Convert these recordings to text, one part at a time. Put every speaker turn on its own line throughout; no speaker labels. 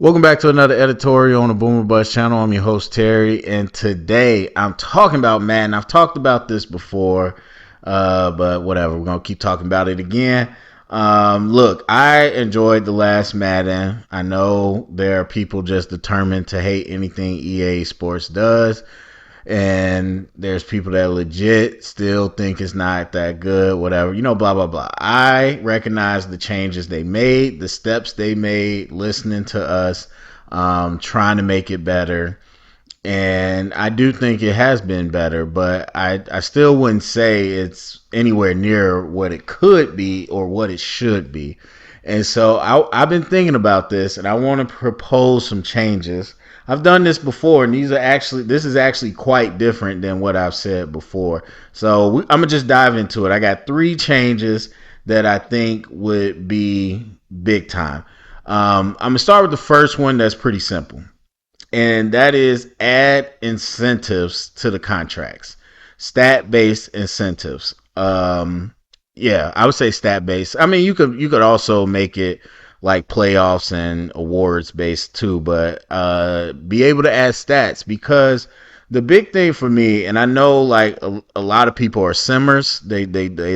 Welcome back to another editorial on the Boomer Buzz channel. I'm your host, Terry, and today I'm talking about Madden. I've talked about this before, but whatever. We're going to keep talking about it again. Look, I enjoyed the last Madden. I know there are people just determined to hate anything EA Sports does, and there's people that legit still think it's not that good, whatever, blah, blah, blah. I recognize the changes they made, the steps they made, listening to us, trying to make it better. And I do think it has been better, but I still wouldn't say it's anywhere near what it could be or what it should be. And so I've been thinking about this, and I want to propose some changes. I've done this before, and this is actually quite different than what I've said before. So I'm gonna just dive into it. I got 3 changes that I think would be big time. I'm gonna start with the first one. That's pretty simple, and that is add incentives to the contracts, stat-based incentives. Yeah, I would say stat-based. I mean, you could also make it like playoffs and awards based too, but be able to add stats, because the big thing for me, and I know like a lot of people are simmers, they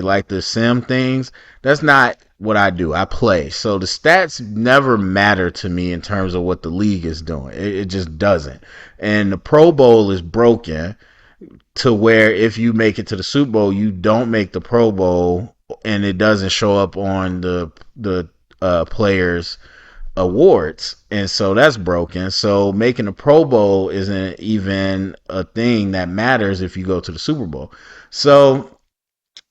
like to sim things. That's not what I do. I play. So the stats never matter to me in terms of what the league is doing. It just doesn't. And the Pro Bowl is broken to where if you make it to the Super Bowl, you don't make the Pro Bowl, and it doesn't show up on the players awards, and so that's broken. So making a Pro Bowl isn't even a thing that matters if you go to the Super Bowl. So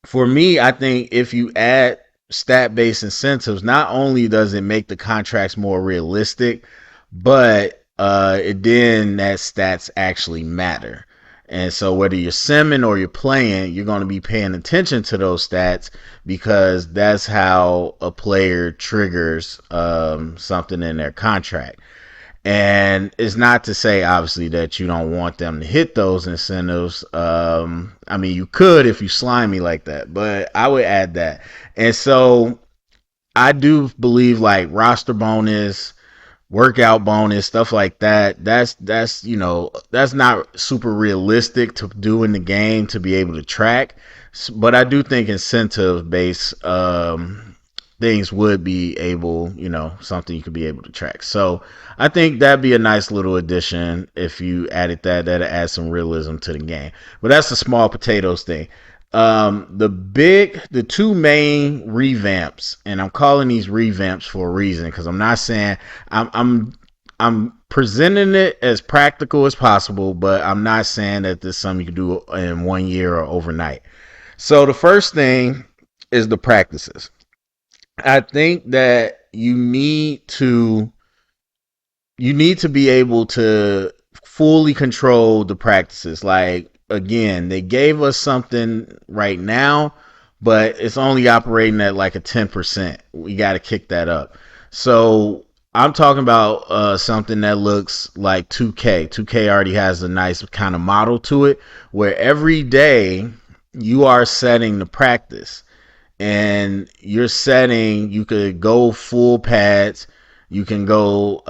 for me, I think if you add stat-based incentives, not only does it make the contracts more realistic, but then that stats actually matter. And so whether you're simming or you're playing, you're going to be paying attention to those stats, because that's how a player triggers something in their contract. And it's not to say, obviously, that you don't want them to hit those incentives. I mean, you could if you slime me like that, but I would add that. And so I do believe like roster bonus, workout bonus, stuff like that. That's not super realistic to do in the game to be able to track. But I do think incentive based things would be able, something you could be able to track. So I think that'd be a nice little addition if you added that. That'd add some realism to the game. But that's the small potatoes thing. The 2 main revamps, and I'm calling these revamps for a reason, because I'm not saying I'm presenting it as practical as possible, but I'm not saying that this is something you can do in 1 year or overnight. So the first thing is the practices. I think that you need to be able to fully control the practices. Like, again, they gave us something right now, but it's only operating at like a 10%. We got to kick that up. So I'm talking about something that looks like 2K. 2K already has a nice kind of model to it, where every day you are setting the practice, and you could go full pads, you can go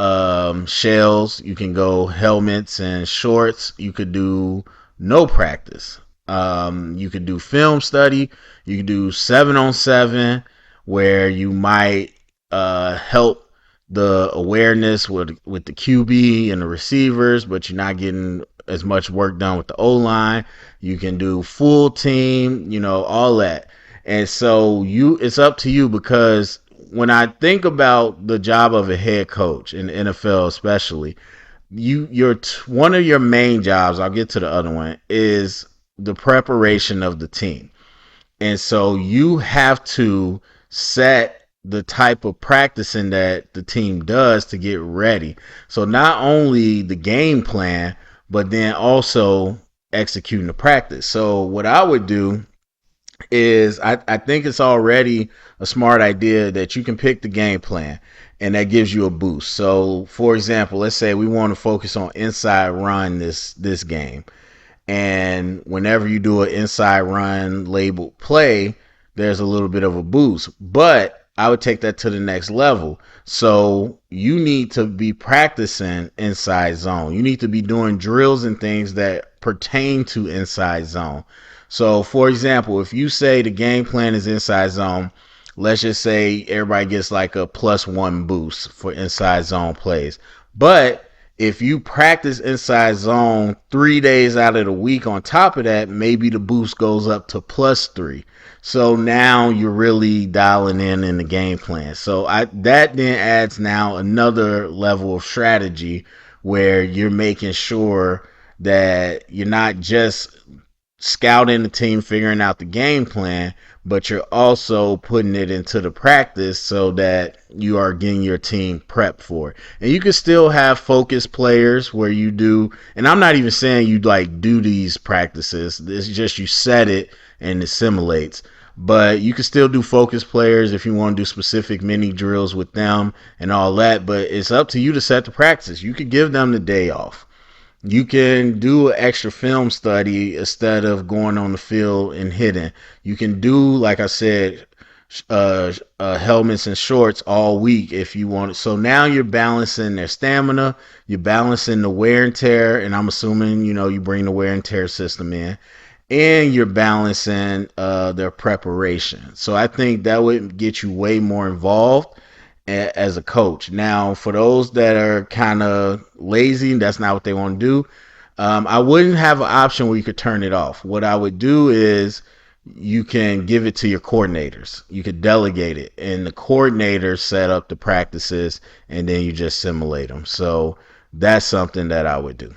shells, you can go helmets and shorts, you could do no practice. You could do film study, you could do 7-on-7, where you might help the awareness with the QB and the receivers, but you're not getting as much work done with the O-line. You can do full team, all that. And so it's up to you, because when I think about the job of a head coach in the NFL, especially, one of your main jobs, I'll get to the other one, is the preparation of the team. And so you have to set the type of practicing that the team does to get ready. So not only the game plan, but then also executing the practice. So what I would do is I think it's already a smart idea that you can pick the game plan, and that gives you a boost. So for example, let's say we want to focus on inside run this game, and whenever you do an inside run labeled play, there's a little bit of a boost. But I would take that to the next level. So you need to be practicing inside zone. You need to be doing drills and things that pertain to inside zone. So, for example, if you say the game plan is inside zone, let's just say everybody gets like a +1 boost for inside zone plays. But if you practice inside zone 3 days out of the week on top of that, maybe the boost goes up to +3. So now you're really dialing in the game plan. So that then adds now another level of strategy where you're making sure that you're not just scouting the team, figuring out the game plan, but you're also putting it into the practice so that you are getting your team prepped for it. And you can still have focus players where you do, and I'm not even saying you like do these practices. It's just you set it and it simulates. But you can still do focus players if you want to do specific mini drills with them and all that. But it's up to you to set the practice. You could give them the day off. You can do an extra film study instead of going on the field and hitting. You can do, like I said, helmets and shorts all week if you want it. So now you're balancing their stamina, you're balancing the wear and tear, and I'm assuming, you bring the wear and tear system in, and you're balancing their preparation. So I think that would get you way more involved as a coach. Now, for those that are kind of lazy, that's not what they want to do. I wouldn't have an option where you could turn it off. What I would do is you can give it to your coordinators. You could delegate it, and the coordinators set up the practices, and then you just simulate them. So that's something that I would do.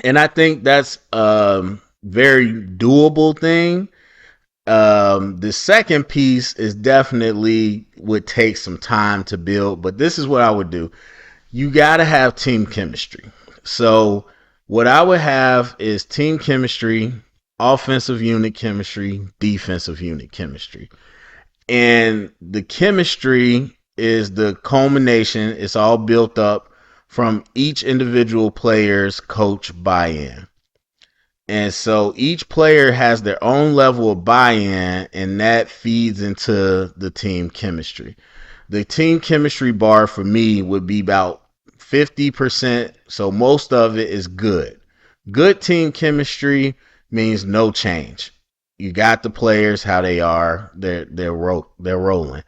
And I think that's very doable thing. The second piece is definitely would take some time to build, but this is what I would do. You got to have team chemistry. So what I would have is team chemistry, offensive unit chemistry, defensive unit chemistry. And the chemistry is the culmination. It's all built up from each individual player's coach buy-in. And so each player has their own level of buy-in, and that feeds into the team chemistry. The team chemistry bar for me would be about 50%. So most of it is good. Good team chemistry means no change. You got the players how they are. They're rolling.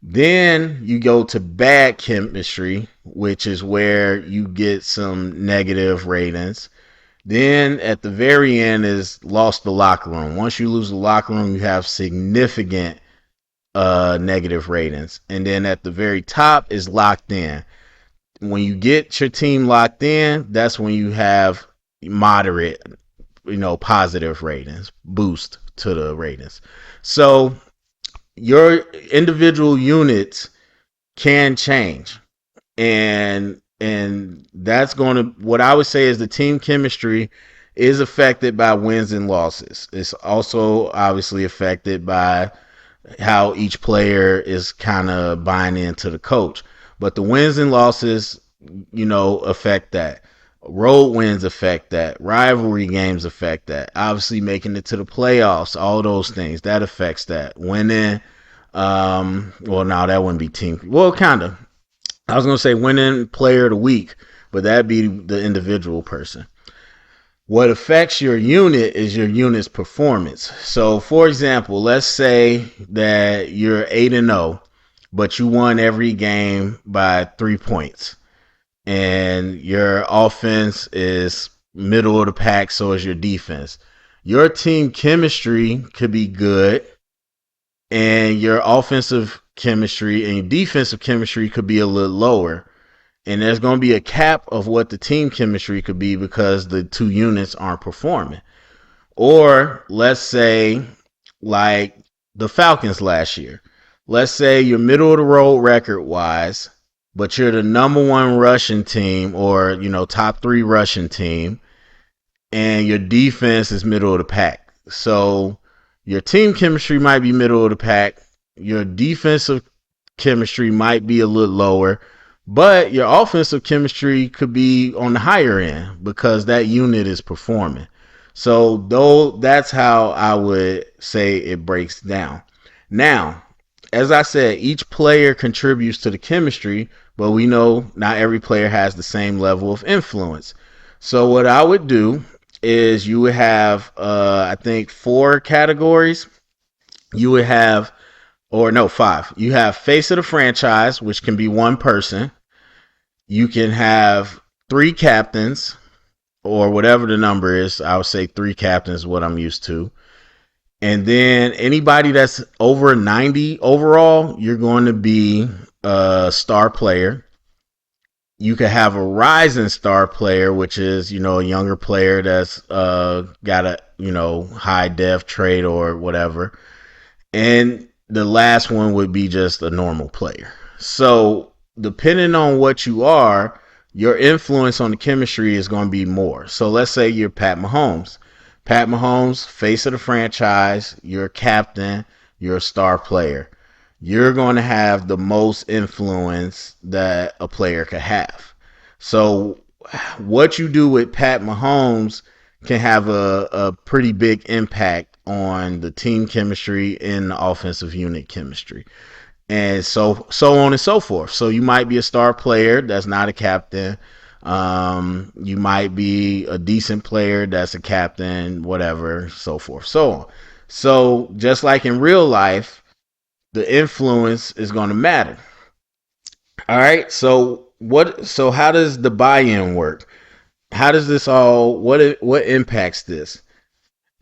Then you go to bad chemistry, which is where you get some negative ratings. Then at the very end is lost the locker room. Once you lose the locker room, you have significant negative ratings. And then at the very top is locked in. When you get your team locked in, that's when you have moderate, positive ratings, boost to the ratings. So your individual units can change. And that's going to, what I would say is the team chemistry is affected by wins and losses. It's also obviously affected by how each player is kind of buying into the coach. But the wins and losses, affect that. Road wins affect that. Rivalry games affect that. Obviously making it to the playoffs, all those things, that affects that. Winning, well, no, that wouldn't be team. Well, kind of. I was going to say winning player of the week, but that'd be the individual person. What affects your unit is your unit's performance. So, for example, let's say that you're 8-0, but you won every game by 3 points. And your offense is middle of the pack, so is your defense. Your team chemistry could be good, and your offensive chemistry and your defensive chemistry could be a little lower. And there's going to be a cap of what the team chemistry could be because the two units aren't performing. Or let's say like the Falcons last year. Let's say you're middle of the road record wise, but you're the number one rushing team or, top 3 rushing team, and your defense is middle of the pack. So your team chemistry might be middle of the pack. Your defensive chemistry might be a little lower, but your offensive chemistry could be on the higher end because that unit is performing. So that's how I would say it breaks down. Now, as I said, each player contributes to the chemistry, but we know not every player has the same level of influence. So what I would do is you would have, I think, 4 categories. You would have, or no, 5. You have face of the franchise, which can be one person. You can have 3 captains, or whatever the number is. I would say 3 captains is what I'm used to. And then anybody that's over 90 overall, you're going to be a star player. You could have a rising star player, which is, a younger player that's got a, high def trait or whatever. And the last one would be just a normal player. So depending on what you are, your influence on the chemistry is going to be more. So let's say you're Pat Mahomes. Pat Mahomes, face of the franchise, you're a captain, you're a star player. You're going to have the most influence that a player could have. So what you do with Pat Mahomes can have a pretty big impact on the team chemistry and the offensive unit chemistry. And so on and so forth. So you might be a star player that's not a captain. You might be a decent player that's a captain, whatever, so forth, so on. So just like in real life, the influence is going to matter. All right. So how does the buy-in work? How does this all, what impacts this?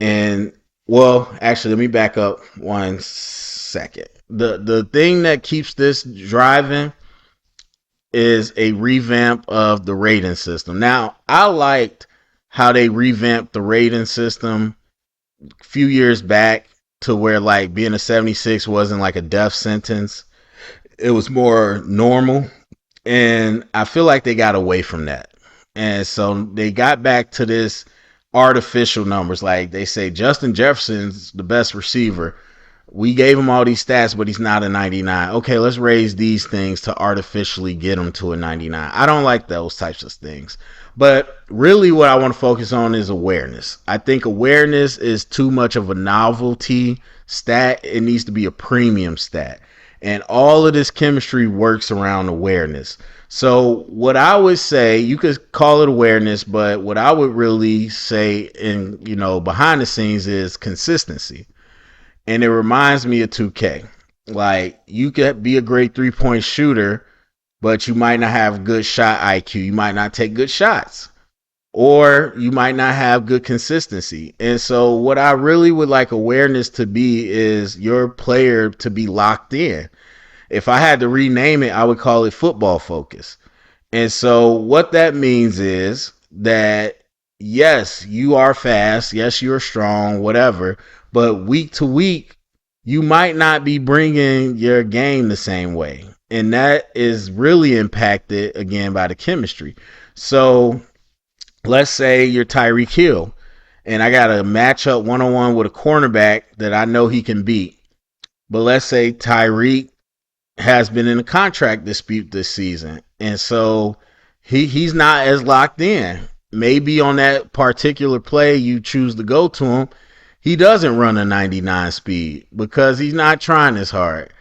And well, actually, let me back up 1 second. The thing that keeps this driving is a revamp of the rating system. Now, I liked how they revamped the rating system a few years back to where like being a 76 wasn't like a death sentence. It was more normal. And I feel like they got away from that. And so they got back to this artificial numbers. Like they say Justin Jefferson's the best receiver. We gave him all these stats, but he's not a 99. Okay, let's raise these things to artificially get him to a 99. I don't like those types of things. But really what I want to focus on is awareness. I think awareness is too much of a novelty stat. It needs to be a premium stat. And all of this chemistry works around awareness. So what I would say, you could call it awareness, but what I would really say in, behind the scenes is consistency. And it reminds me of 2K. Like, you could be a great 3-point shooter, but you might not have good shot IQ. You might not take good shots, or you might not have good consistency. And so what I really would like awareness to be is your player to be locked in. If I had to rename it, I would call it football focus. And so what that means is that, yes, you are fast. Yes, you're strong, whatever. But week to week, you might not be bringing your game the same way. And that is really impacted, again, by the chemistry. So let's say you're Tyreek Hill, and I got a matchup one-on-one with a cornerback that I know he can beat. But let's say Tyreek has been in a contract dispute this season. And so he's not as locked in. Maybe on that particular play you choose to go to him, he doesn't run a 99 speed because he's not trying as hard.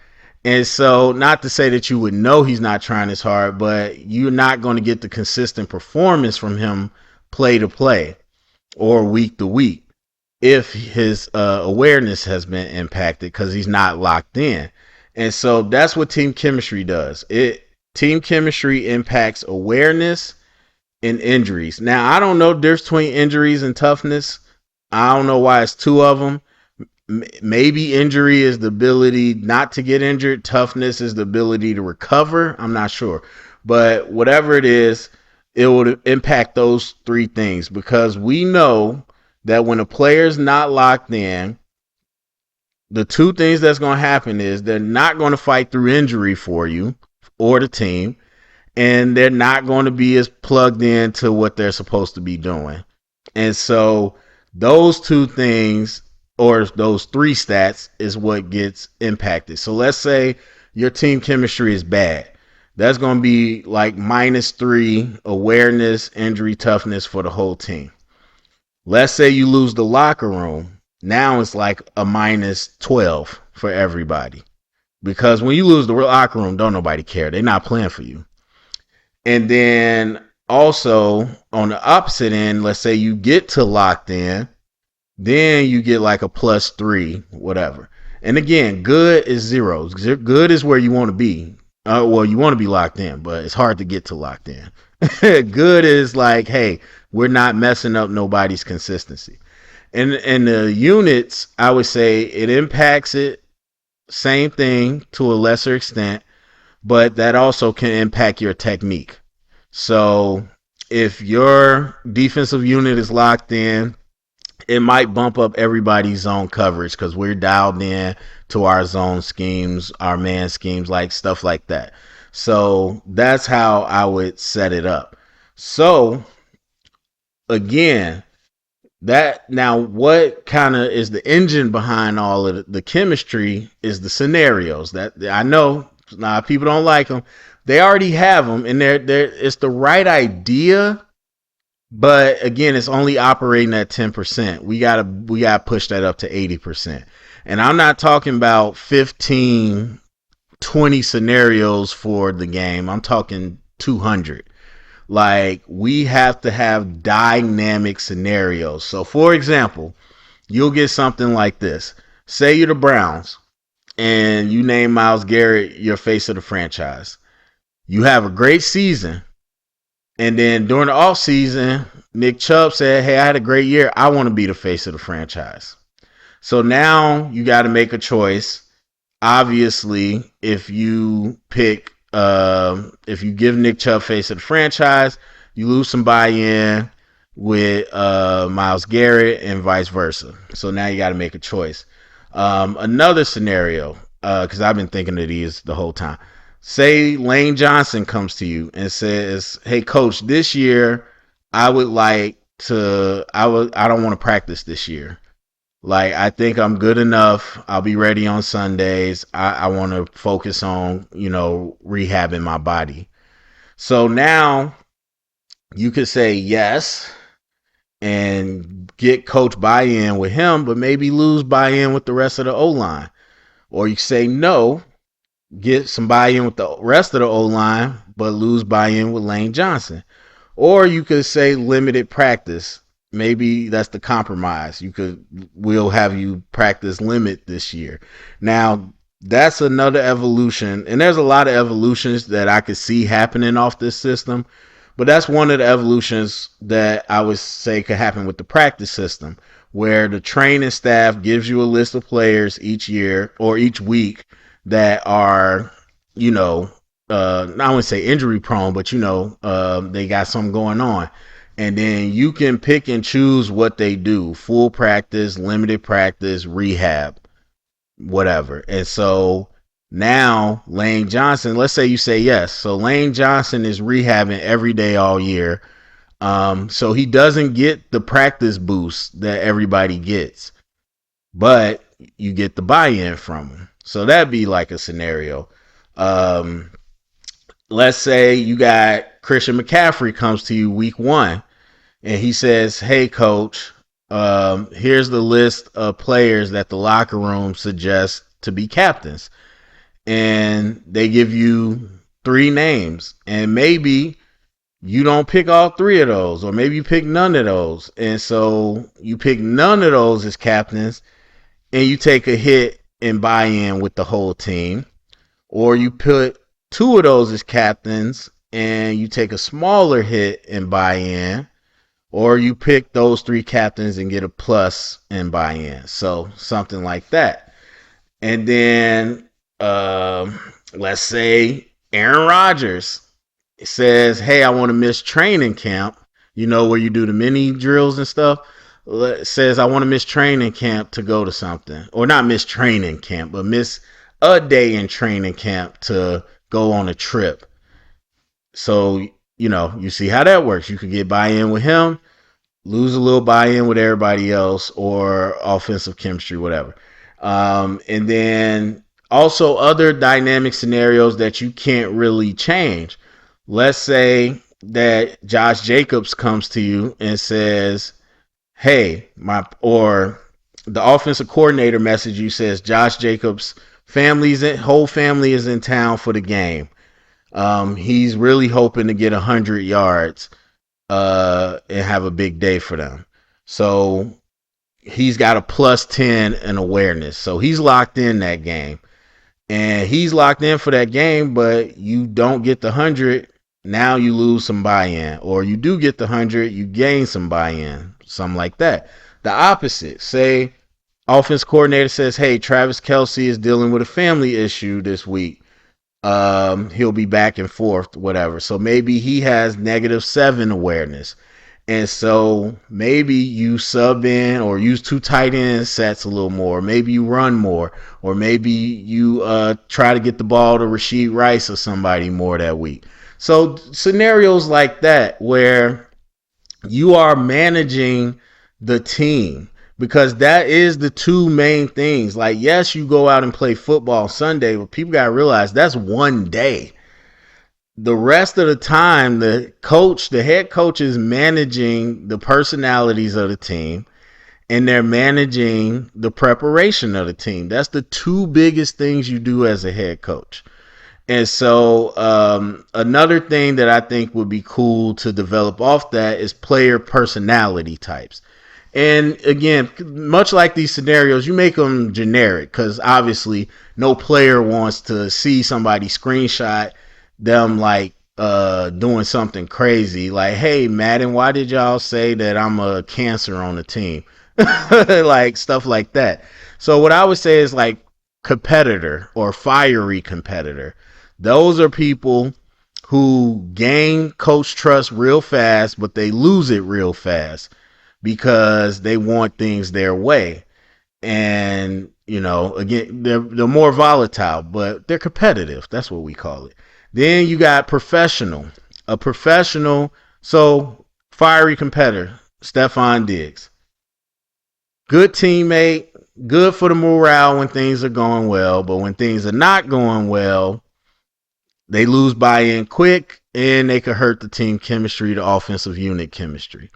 And so, not to say that you would know he's not trying as hard, but you're not going to get the consistent performance from him play to play or week to week if his awareness has been impacted because he's not locked in. And so that's what team chemistry does. Team chemistry impacts awareness and injuries. Now, I don't know the difference between injuries and toughness. I don't know why it's 2 of them. Maybe injury is the ability not to get injured. Toughness is the ability to recover. I'm not sure. But whatever it is, it will impact those 3 things because we know that when a player's not locked in, the 2 things that's going to happen is they're not going to fight through injury for you or the team, and they're not going to be as plugged into what they're supposed to be doing. And so those 2 things, or those 3 stats, is what gets impacted. So let's say your team chemistry is bad. That's going to be like -3 awareness, injury, toughness for the whole team. Let's say you lose the locker room. Now it's like a -12 for everybody because when you lose the locker room, don't nobody care. They're not playing for you. And then also on the opposite end, let's say you get to locked in, then you get like a +3, whatever. And again, good is zeros. Good is where you want to be. Well, you want to be locked in, but it's hard to get to locked in. Good is like, hey, we're not messing up nobody's consistency. And the units, I would say it impacts it, same thing to a lesser extent, but that also can impact your technique. So if your defensive unit is locked in, it might bump up everybody's zone coverage because we're dialed in to our zone schemes, our man schemes, like stuff like that. So that's how I would set it up. So again, that now what kind of is the engine behind all of the chemistry is the scenarios that I know a lot of people don't like them. They already have them, and they're it's the right idea. But again, it's only operating at 10%. We gotta push that up to 80%. And I'm not talking about 15, 20 scenarios for the game. I'm talking 200. Like, we have to have dynamic scenarios. So for example, you'll get something like this. Say you're the Browns and you name Myles Garrett your face of the franchise. You have a great season. And then during the off season, Nick Chubb said, hey, I had a great year. I want to be the face of the franchise. So now you got to make a choice. Obviously, if you give Nick Chubb face of the franchise, you lose some buy-in with Myles Garrett and vice versa. So now you got to make a choice. Another scenario, because I've been thinking of these the whole time. Say Lane Johnson comes to you and says, hey, coach, this year I don't want to practice this year. Like, I think I'm good enough. I'll be ready on Sundays. I want to focus on, rehabbing my body. So now you could say yes and get coach buy-in with him, but maybe lose buy-in with the rest of the O-line. Or you say no, get some buy-in with the rest of the O-line, but lose buy-in with Lane Johnson. Or you could say limited practice. Maybe that's the compromise. We'll have you practice limit this year. Now, that's another evolution. And there's a lot of evolutions that I could see happening off this system. But that's one of the evolutions that I would say could happen with the practice system, where the training staff gives you a list of players each year or each week that are, I wouldn't say injury prone, but they got something going on. And then you can pick and choose what they do: full practice, limited practice, rehab, whatever. And so now Lane Johnson, let's say you say yes. So Lane Johnson is rehabbing every day all year. So he doesn't get the practice boost that everybody gets, but you get the buy-in from him. So that'd be like a scenario. Let's say you got Christian McCaffrey comes to you week 1 and he says, hey, coach, here's the list of players that the locker room suggests to be captains. And they give you 3 names. And maybe you don't pick all 3 of those, or maybe you pick none of those. And so you pick none of those as captains, and you take a hit and buy-in with the whole team. Or you put 2 of those as captains and you take a smaller hit and buy-in. Or you pick those 3 captains and get a plus and buy-in. So something like that. And then let's say Aaron Rodgers says, hey, I want to miss training camp, where you do the mini drills and stuff. Says, I want to miss training camp to go to something. Or not miss training camp, but miss a day in training camp to go on a trip. So, you see how that works. You could get buy-in with him, lose a little buy-in with everybody else, or offensive chemistry, whatever. And then also other dynamic scenarios that you can't really change. Let's say that Josh Jacobs comes to you and says, hey, or the offensive coordinator message you says, Josh Jacobs Whole family is in town for the game. He's really hoping to get 100 yards and have a big day for them. So he's got a plus 10 in awareness. So he's locked in that game. And he's locked in for that game, but you don't get the 100. Now you lose some buy-in. Or you do get the 100, you gain some buy-in. Something like that. The opposite. Say offense coordinator says, hey, Travis Kelce is dealing with a family issue this week. He'll be back and forth, whatever. So maybe he has -7 awareness. And so maybe you sub in or use 2 tight end sets a little more. Maybe you run more. Or maybe you try to get the ball to Rashid Rice or somebody more that week. So scenarios like that where you are managing the team, because that is the two main things. Like, yes, you go out and play football Sunday, but people got to realize that's one day. The rest of the time, the head coach is managing the personalities of the team, and they're managing the preparation of the team. That's the two biggest things you do as a head coach. And so another thing that I think would be cool to develop off that is player personality types. And again, much like these scenarios, you make them generic because obviously no player wants to see somebody screenshot them like doing something crazy. Like, hey, Madden, why did y'all say that I'm a cancer on the team? Like stuff like that. So what I would say is like competitor or fiery competitor. Those are people who gain coach trust real fast, but they lose it real fast because they want things their way. And, you know, again, they're more volatile, but they're competitive. That's what we call it. Then you got professional. A professional, so fiery competitor, Stephon Diggs. Good teammate, good for the morale when things are going well, but when things are not going well, they lose buy-in quick and they could hurt the team chemistry, the offensive unit chemistry.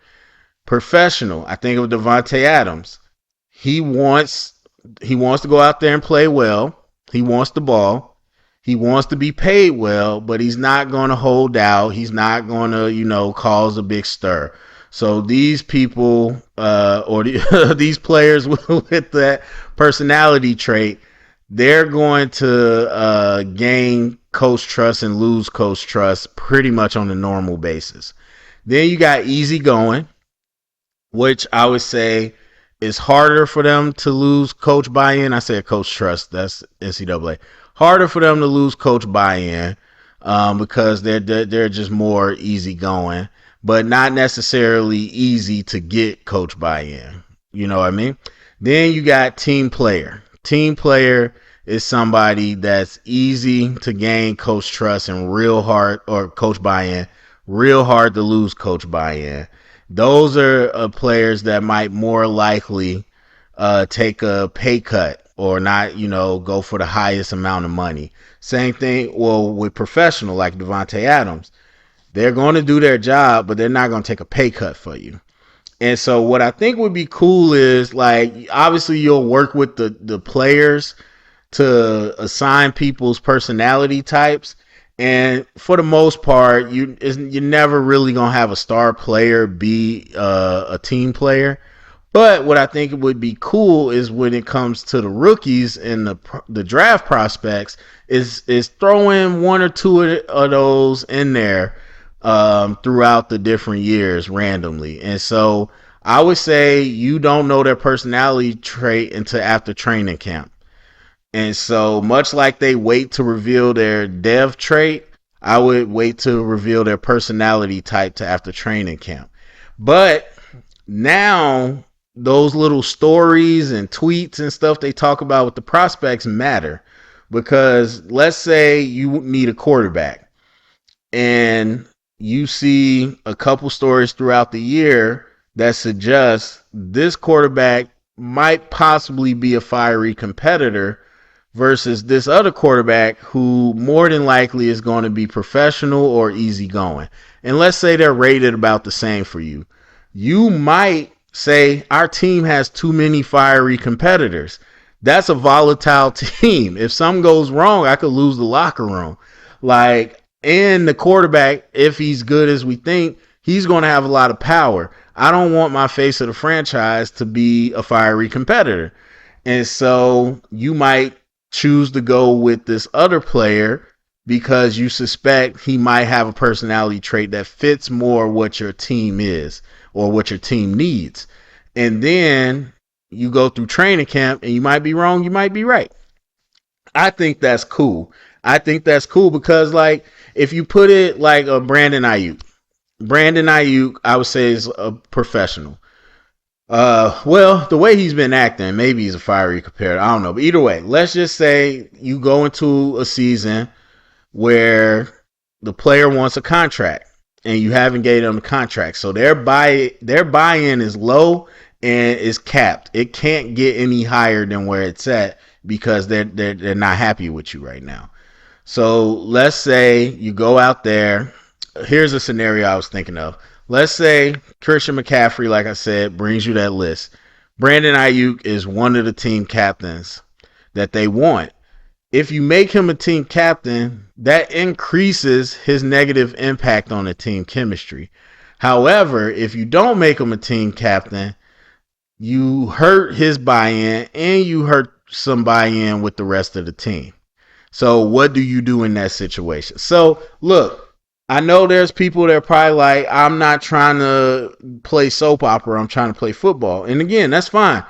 Professional, I think of Devontae Adams. He wants to go out there and play well. He wants the ball. He wants to be paid well, but he's not going to hold out. He's not going to, cause a big stir. So these people these players with that personality trait, they're going to gain coach trust and lose coach trust pretty much on a normal basis. Then you got easygoing, which I would say is harder for them to lose coach buy-in. I said coach trust, that's NCAA. Harder for them to lose coach buy-in because they're just more easygoing, but not necessarily easy to get coach buy-in. You know what I mean? Then you got team player. Team player is somebody that's easy to gain coach trust and real hard, or coach buy-in, real hard to lose coach buy-in. Those are players that might more likely take a pay cut or not, go for the highest amount of money. Same thing, with professional like Devontae Adams. They're going to do their job, but they're not going to take a pay cut for you. And so what I think would be cool is, like, obviously you'll work with the players to assign people's personality types. And for the most part, you're never really going to have a star player be a team player. But what I think would be cool is when it comes to the rookies and the draft prospects is throwing one or two of those in there throughout the different years randomly. And so I would say you don't know their personality trait until after training camp. And so much like they wait to reveal their dev trait, I would wait to reveal their personality type to after training camp. But now those little stories and tweets and stuff they talk about with the prospects matter, because let's say you need a quarterback and you see a couple stories throughout the year that suggest this quarterback might possibly be a fiery competitor versus this other quarterback who more than likely is going to be professional or easygoing. And let's say they're rated about the same for you. You might say our team has too many fiery competitors. That's a volatile team. If something goes wrong, I could lose the locker room. Like, and the quarterback, if he's good as we think, he's going to have a lot of power. I don't want my face of the franchise to be a fiery competitor. And so you might choose to go with this other player because you suspect he might have a personality trait that fits more what your team is or what your team needs. And then you go through training camp and you might be wrong, you might be right. I think that's cool. I think that's cool because, like, if you put it like a Brandon Ayuk, I would say is a professional. Well, the way he's been acting, maybe he's a fiery competitor. I don't know, but either way, let's just say you go into a season where the player wants a contract and you haven't gave them a contract, so their buy-in is low and is capped. It can't get any higher than where it's at because they're not happy with you right now. So let's say you go out there. Here's a scenario I was thinking of. Let's say Christian McCaffrey, like I said, brings you that list. Brandon Ayuk is one of the team captains that they want. If you make him a team captain, that increases his negative impact on the team chemistry. However, if you don't make him a team captain, you hurt his buy-in and you hurt some buy-in with the rest of the team. So what do you do in that situation? So look, I know there's people that are probably like, I'm not trying to play soap opera, I'm trying to play football. And again, that's fine.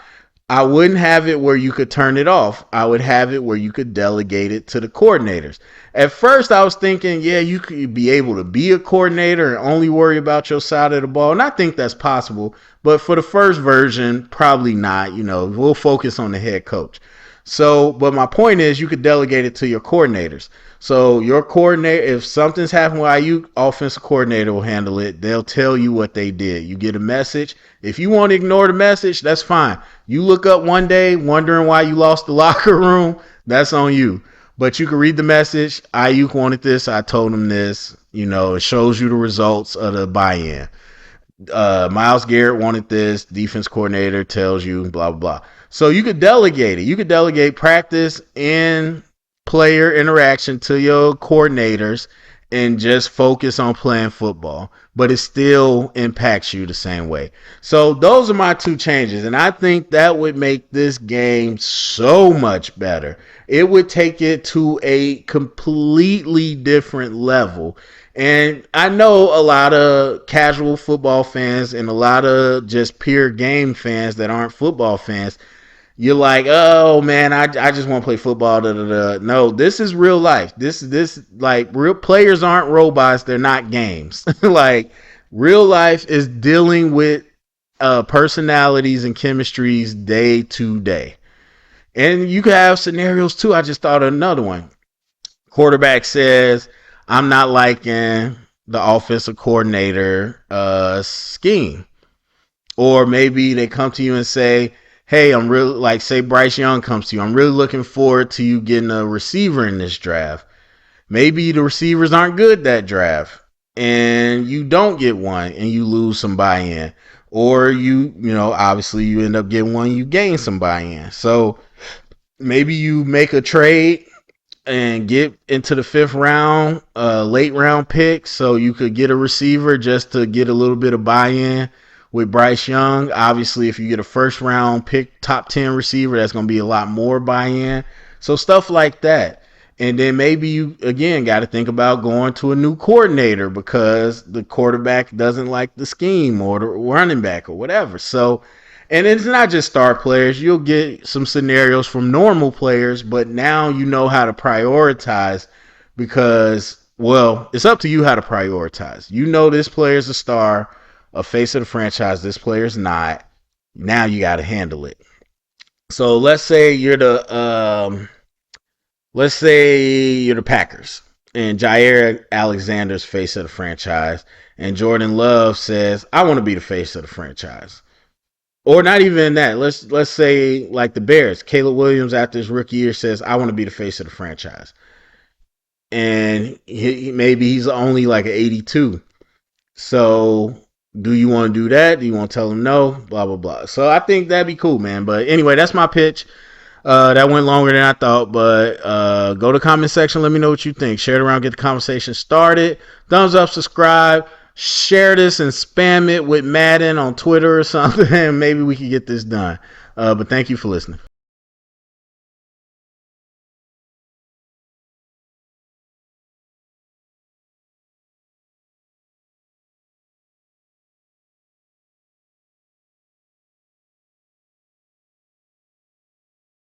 I wouldn't have it where you could turn it off. I would have it where you could delegate it to the coordinators. At first, I was thinking, yeah, you could be able to be a coordinator and only worry about your side of the ball. And I think that's possible. But for the first version, probably not. You know, we'll focus on the head coach. So, but my point is, you could delegate it to your coordinators. So your coordinator, if something's happened with IU, offensive coordinator will handle it. They'll tell you what they did. You get a message. If you want to ignore the message, that's fine. You look up one day wondering why you lost the locker room, that's on you. But you can read the message. Ayuk wanted this. I told him this. You know, it shows you the results of the buy-in. Myles Garrett wanted this. Defense coordinator tells you blah, blah, blah. So you could delegate it. You could delegate practice and player interaction to your coordinators and just focus on playing football, but it still impacts you the same way. So those are my two changes, and I think that would make this game so much better. It would take it to a completely different level. And I know a lot of casual football fans and a lot of just pure game fans that aren't football fans. You're like, oh man, I just want to play football. Da, da, da. No, this is real life. This like real players aren't robots. They're not games. Like real life is dealing with personalities and chemistries day to day. And you could have scenarios too. I just thought of another one. Quarterback says, I'm not liking the offensive coordinator scheme. Or maybe they come to you and say, hey, I'm really, like, say Bryce Young comes to you, I'm really looking forward to you getting a receiver in this draft. Maybe the receivers aren't good that draft and you don't get one and you lose some buy-in. Or you know, obviously you end up getting one, you gain some buy-in. So maybe you make a trade and get into the fifth round, late round pick, so you could get a receiver just to get a little bit of buy-in with Bryce Young. Obviously, if you get a first round pick, top 10 receiver, that's going to be a lot more buy-in. So stuff like that. And then maybe you, again, got to think about going to a new coordinator because the quarterback doesn't like the scheme or the running back or whatever. So, and it's not just star players. You'll get some scenarios from normal players, but now you know how to prioritize because, well, it's up to you how to prioritize. You know this player's a star, a face of the franchise. This player's not. Now you got to handle it. So let's say you're the Packers and Jair Alexander's face of the franchise, and Jordan Love says, I want to be the face of the franchise. Or not even that. Let's say like the Bears. Caleb Williams after his rookie year says, I want to be the face of the franchise. And maybe he's only like an 82. So do you want to do that? Do you want to tell him no? Blah, blah, blah. So I think that'd be cool, man. But anyway, that's my pitch. That went longer than I thought, but go to the comment section. Let me know what you think. Share it around, get the conversation started. Thumbs up, subscribe, share this, and spam it with Madden on Twitter or something, and maybe we can get this done. But thank you for listening.